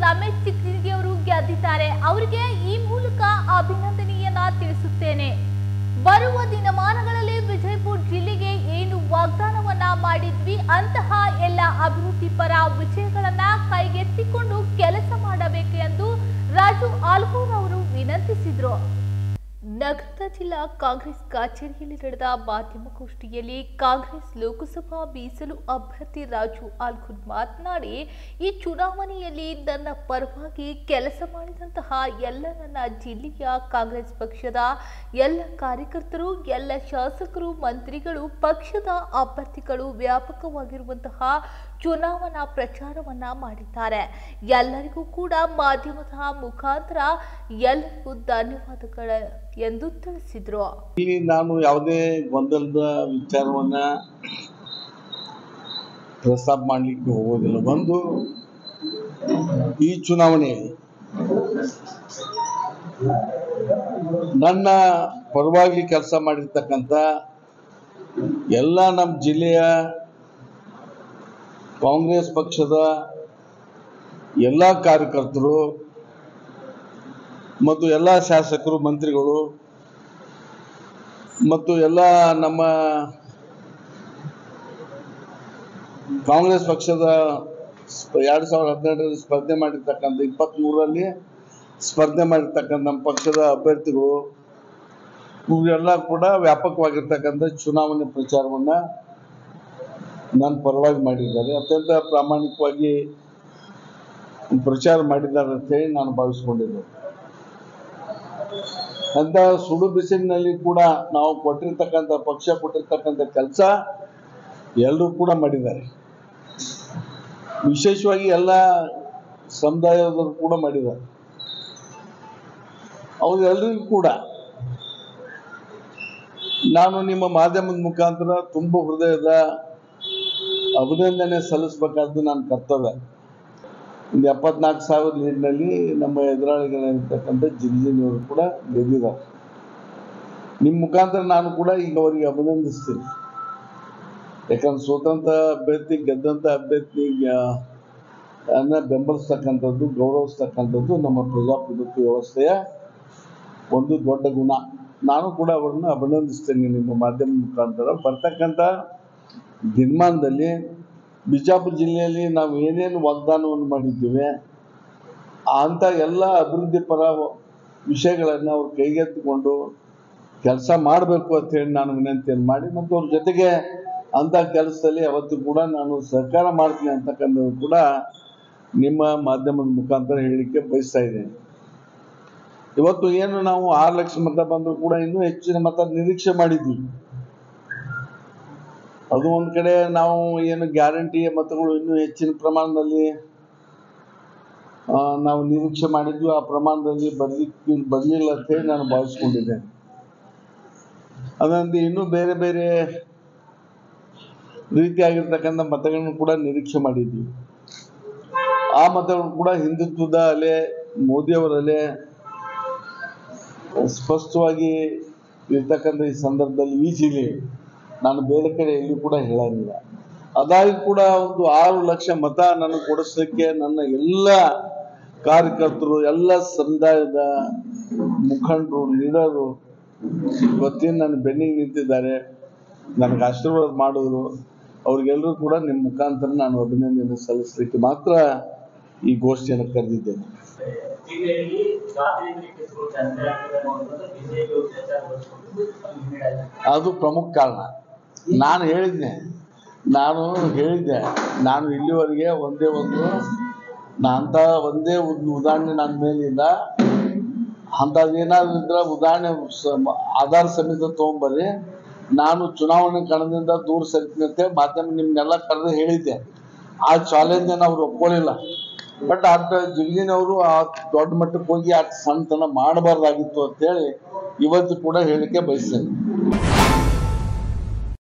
ರಮೇಶ್ ಚಿಕ್ಕಲಿಗಿ ಅವರು ಗೆದ್ದಿದ್ದಾರೆ. ಅವರಿಗೆ ಈ ಮೂಲಕ ಅಭಿನಂದನೆಯನ್ನ ತಿಳಿಸುತ್ತೇನೆ. ಬರುವ ದಿನಮಾನಗಳಲ್ಲಿ ವಿಜಯಪುರ ಜಿಲ್ಲೆಗೆ ಏನು ವಾಗ್ದಾನವನ್ನ ಮಾಡಿದ್ವಿ ಅಂತಹ ಎಲ್ಲ ಅಭಿವೃದ್ಧಿ ಪರ ವಿಷಯಗಳನ್ನ ಕೈಗೆತ್ತಿಕೊಂಡು ಕೆಲಸ ಮಾಡಬೇಕು ಎಂದು ರಾಜು ಆಲ್ಗೂರ್ ಅವರು ವಿನಂತಿಸಿದರು. ನಗರದ ಜಿಲ್ಲಾ ಕಾಂಗ್ರೆಸ್ ಕಚೇರಿಯಲ್ಲಿ ನಡೆದ ಮಾಧ್ಯಮಗೋಷ್ಠಿಯಲ್ಲಿ ಕಾಂಗ್ರೆಸ್ ಲೋಕಸಭಾ ಮೀಸಲು ಅಭ್ಯರ್ಥಿ ರಾಜು ಆಲ್ಗೂರ್ ಮಾತನಾಡಿ, ಈ ಚುನಾವಣೆಯಲ್ಲಿ ನನ್ನ ಪರವಾಗಿ ಕೆಲಸ ಮಾಡಿದಂತಹ ಎಲ್ಲ ನನ್ನ ಜಿಲ್ಲೆಯ ಕಾಂಗ್ರೆಸ್ ಪಕ್ಷದ ಎಲ್ಲ ಕಾರ್ಯಕರ್ತರು, ಎಲ್ಲ ಶಾಸಕರು, ಮಂತ್ರಿಗಳು, ಪಕ್ಷದ ಅಭ್ಯರ್ಥಿಗಳು ವ್ಯಾಪಕವಾಗಿರುವಂತಹ ಚುನಾವಣಾ ಪ್ರಚಾರವನ್ನ ಮಾಡಿದ್ದಾರೆ. ಎಲ್ಲರಿಗೂ ಕೂಡ ಮಾಧ್ಯಮದ ಮುಖಾಂತರ ಎಲ್ಲರಿಗೂ ಧನ್ಯವಾದಗಳು ಎಂದು ತಿಳಿಸಿದರು. ಇಲ್ಲಿ ನಾನು ಯಾವುದೇ ಗೊಂದಲದ ವಿಚಾರವನ್ನ ಪ್ರಸ್ತಾಪ ಮಾಡಲಿಕ್ಕೆ ಹೋಗೋದಿಲ್ಲ. ಒಂದು, ಈ ಚುನಾವಣೆಯಲ್ಲಿ ನನ್ನ ಪರವಾಗಿ ಕೆಲಸ ಮಾಡಿರ್ತಕ್ಕಂಥ ಎಲ್ಲ ನಮ್ಮ ಜಿಲ್ಲೆಯ ಕಾಂಗ್ರೆಸ್ ಪಕ್ಷದ ಎಲ್ಲ ಕಾರ್ಯಕರ್ತರು ಮತ್ತು ಎಲ್ಲ ಶಾಸಕರು, ಮಂತ್ರಿಗಳು ಮತ್ತು ಎಲ್ಲ ನಮ್ಮ ಕಾಂಗ್ರೆಸ್ ಪಕ್ಷದ 2012ರಲ್ಲಿ ಸ್ಪರ್ಧೆ ಮಾಡಿರ್ತಕ್ಕಂಥ 23ರಲ್ಲಿ ಸ್ಪರ್ಧೆ ಮಾಡಿರ್ತಕ್ಕಂಥ ನಮ್ಮ ಪಕ್ಷದ ಅಭ್ಯರ್ಥಿಗಳು ಇವರೆಲ್ಲ ಕೂಡ ವ್ಯಾಪಕವಾಗಿರ್ತಕ್ಕಂಥ ಚುನಾವಣೆ ಪ್ರಚಾರವನ್ನ ನನ್ನ ಪರವಾಗಿ ಮಾಡಿದ್ದಾರೆ. ಅತ್ಯಂತ ಪ್ರಾಮಾಣಿಕವಾಗಿ ಪ್ರಚಾರ ಮಾಡಿದ್ದಾರೆ ಅಂತ ಹೇಳಿ ನಾನು ಭಾವಿಸ್ಕೊಂಡಿದ್ದೆ. ಅಂತ ಸುಡು ಬಿಸಿಲಿನಲ್ಲಿ ಕೂಡ ನಾವು ಕೊಟ್ಟಿರ್ತಕ್ಕಂಥ ಪಕ್ಷ ಕೊಟ್ಟಿರ್ತಕ್ಕಂಥ ಕೆಲಸ ಎಲ್ಲರೂ ಕೂಡ ಮಾಡಿದ್ದಾರೆ. ವಿಶೇಷವಾಗಿ ಎಲ್ಲ ಸಮುದಾಯದವರು ಕೂಡ ಮಾಡಿದ್ದಾರೆ. ಅವರೆಲ್ಲರಿಗೂ ಕೂಡ ನಾನು ನಿಮ್ಮ ಮಾಧ್ಯಮದ ಮುಖಾಂತರ ತುಂಬ ಹೃದಯದ ಅಭಿನಂದನೆ ಸಲ್ಲಿಸಬೇಕಾದ್ದು ನನ್ನ ಕರ್ತವ್ಯ. ಒಂದು 74,000 ಲೀಡ್ನಲ್ಲಿ ನಮ್ಮ ಎದುರಾಳಿಗಳಿರ್ತಕ್ಕಂಥ ಜಿಲ್ಲೆಯವರು ಕೂಡ ಗೆದ್ದಿದ್ದಾರೆ. ನಿಮ್ಮ ಮುಖಾಂತರ ನಾನು ಕೂಡ ಈಗ ಅವರಿಗೆ ಅಭಿನಂದಿಸ್ತೀನಿ. ಯಾಕಂದ್ರೆ ಸ್ವತಂತ್ರ ಅಭ್ಯರ್ಥಿ, ಗೆದ್ದಂಥ ಅಭ್ಯರ್ಥಿ ಬೆಂಬಲಿಸ್ತಕ್ಕಂಥದ್ದು, ಗೌರವಿಸ್ತಕ್ಕಂಥದ್ದು ನಮ್ಮ ಪ್ರಜಾಪ್ರಭುತ್ವ ವ್ಯವಸ್ಥೆಯ ಒಂದು ದೊಡ್ಡ ಗುಣ. ನಾನು ಕೂಡ ಅವರನ್ನು ಅಭಿನಂದಿಸ್ತೇನೆ ನಿಮ್ಮ ಮಾಧ್ಯಮ ಮುಖಾಂತರ. ಬರ್ತಕ್ಕಂಥ ದಿನಮಾನದಲ್ಲಿ ಬಿಜಾಪುರ ಜಿಲ್ಲೆಯಲ್ಲಿ ನಾವು ಏನೇನು ವಾಗ್ದಾನವನ್ನು ಮಾಡಿದ್ದೇವೆ ಅಂತ ಎಲ್ಲ ಅಭಿವೃದ್ಧಿ ಪರ ವಿಷಯಗಳನ್ನು ಅವ್ರು ಕೈಗೆತ್ತಿಕೊಂಡು ಕೆಲಸ ಮಾಡಬೇಕು ಅಂತ ಹೇಳಿ ನಾನು ವಿನಂತಿಯನ್ನು ಮಾಡಿ, ಮತ್ತು ಅವ್ರ ಜೊತೆಗೆ ಅಂಥ ಕೆಲಸದಲ್ಲಿ ಅವತ್ತು ಕೂಡ ನಾನು ಸಹಕಾರ ಮಾಡ್ತೀನಿ ಅಂತಕ್ಕಂಥದ್ದು ಕೂಡ ನಿಮ್ಮ ಮಾಧ್ಯಮದ ಮುಖಾಂತರ ಹೇಳಲಿಕ್ಕೆ ಬಯಸ್ತಾ ಇದ್ದೇನೆ. ಇವತ್ತು ಏನು ನಾವು 6 ಲಕ್ಷ ಮತ ಬಂದರೂ ಕೂಡ ಇನ್ನೂ ಹೆಚ್ಚಿನ ಮತ ನಿರೀಕ್ಷೆ ಮಾಡಿದ್ವಿ. ಅದು ಒಂದು ಕಡೆ ನಾವು ಏನು ಗ್ಯಾರಂಟಿಯ ಮತಗಳು ಇನ್ನೂ ಹೆಚ್ಚಿನ ಪ್ರಮಾಣದಲ್ಲಿ ನಾವು ನಿರೀಕ್ಷೆ ಮಾಡಿದ್ವಿ, ಆ ಪ್ರಮಾಣದಲ್ಲಿ ಬರಲಿಲ್ಲ ಅಂತ ಹೇಳಿ ನಾನು ಭಾವಿಸ್ಕೊಂಡಿದ್ದೇನೆ. ಅದರಂತೆ ಇನ್ನೂ ಬೇರೆ ಬೇರೆ ರೀತಿಯಾಗಿರ್ತಕ್ಕಂಥ ಮತಗಳನ್ನು ಕೂಡ ನಿರೀಕ್ಷೆ ಮಾಡಿದ್ವಿ. ಆ ಮತಗಳು ಕೂಡ ಹಿಂದುತ್ವದ ಅಲೆ, ಮೋದಿಯವರ ಅಲೆ ಸ್ಪಷ್ಟವಾಗಿ ಇರ್ತಕ್ಕಂಥ ಈ ಸಂದರ್ಭದಲ್ಲಿ ಈ ಜಿಲ್ಲೆ, ನಾನು ಬೇರೆ ಕಡೆ ಎಲ್ಲಿ ಕೂಡ ಹೇಳಂಗಿಲ್ಲ. ಅದಾಗಿ ಕೂಡ ಒಂದು 6 ಲಕ್ಷ ಮತ ನನಗೆ ಕೊಡಿಸಲಿಕ್ಕೆ ನನ್ನ ಎಲ್ಲ ಕಾರ್ಯಕರ್ತರು, ಎಲ್ಲ ಸಮುದಾಯದ ಮುಖಂಡರು, ಲೀಡರು ಇವತ್ತಿನ ನನ್ನ ಬೆನ್ನಿಗೆ ನಿಂತಿದ್ದಾರೆ, ನನಗೆ ಆಶೀರ್ವಾದ ಮಾಡಿದ್ರು. ಅವ್ರಿಗೆಲ್ಲರೂ ಕೂಡ ನಿಮ್ಮ ಮುಖಾಂತರ ನಾನು ಅಭಿನಂದನೆ ಸಲ್ಲಿಸಲಿಕ್ಕೆ ಮಾತ್ರ ಈ ಗೋಷ್ಠಿಯನ್ನು ಕರೆದಿದ್ದೇನೆ. ಅದು ಪ್ರಮುಖ ಕಾರಣ. ನಾನು ಹೇಳಿದ್ದೆ, ನಾನು ಇಲ್ಲಿವರೆಗೆ ಒಂದೇ ಒಂದು ಉದಾಹರಣೆ ನನ್ನ ಮೇಲಿಲ್ಲ. ಅಂಥದ್ದೇನಾದ್ರೂ ಇದ್ರೆ ಉದಾಹರಣೆ ಆಧಾರ ಸಮೇತ ತೊಗೊಂಬರ್ರಿ, ನಾನು ಚುನಾವಣೆ ಕಣದಿಂದ ದೂರ ಸರಿತೀನಂತೆ ಮಾಧ್ಯಮ ನಿಮ್ನೆಲ್ಲ ಕರೆದು ಹೇಳಿದ್ದೆ. ಆ ಚಾಲೆಂಜನ್ನು ಅವ್ರು ಒಪ್ಕೊಳ್ಳಿಲ್ಲ. ಬಟ್ ಜಿಲ್ಲೆನವರು ಆ ದೊಡ್ಡ ಮಟ್ಟಕ್ಕೆ ಹೋಗಿ ಆ ಸಣ್ಣತನ ಮಾಡಬಾರ್ದಾಗಿತ್ತು ಅಂತೇಳಿ ಇವತ್ತು ಕೂಡ ಹೇಳಿಕೆ ಬಯಸ್ತೇನೆ.